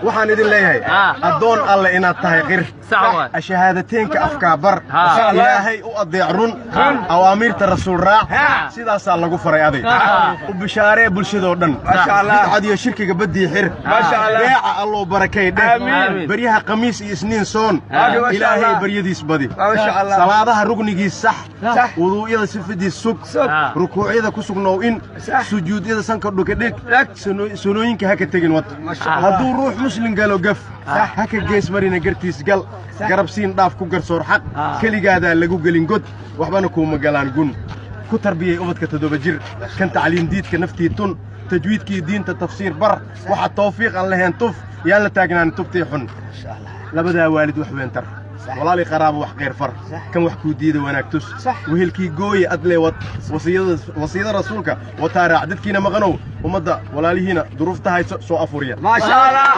waxaan idin leeyahay adoon alle inaad tahay qir shahaadateynka afkaabar ilaahay u adeec run awaamirta rasuul raac sidaasaa lagu faray aday u bishaaree bulshadoo dhan bidcad iyo shirkiga badii xir beeca alloo barakay dheh baryaha khamiis iyo isniin soon ilaahay baryadiis badi salaadaha rugnigiis sax wuduu'yada sifadiis sug rukuucyada ku sugnow in sujuudyada sanka dhuka dhig sunooyinka haka tegin wad hadduu ruux muslim galo gaf haka gees marina gartiis gal garabsiin dhaaf ku garsoor xaq keligaadaa lagu gelin god waxbana kuuma galaan gun ku tarbiyey ubadka 7 jir kan tacliin diidka naftii tun tajwiidkii diinta tafsiir bar waxa tawfiiq aan lahayn tuf yaan la taagnaan tubtii xun labadaa waalid wax weyn tar walaalii qaraabo wax qeyr far kan wax ku diida wanaag tus wehelkii gooye adlee wad wasiyada rasuulka wa taariikh dadkiina maqanow umada walaalihiina duruufta hayso soo afuriya ma sha Allah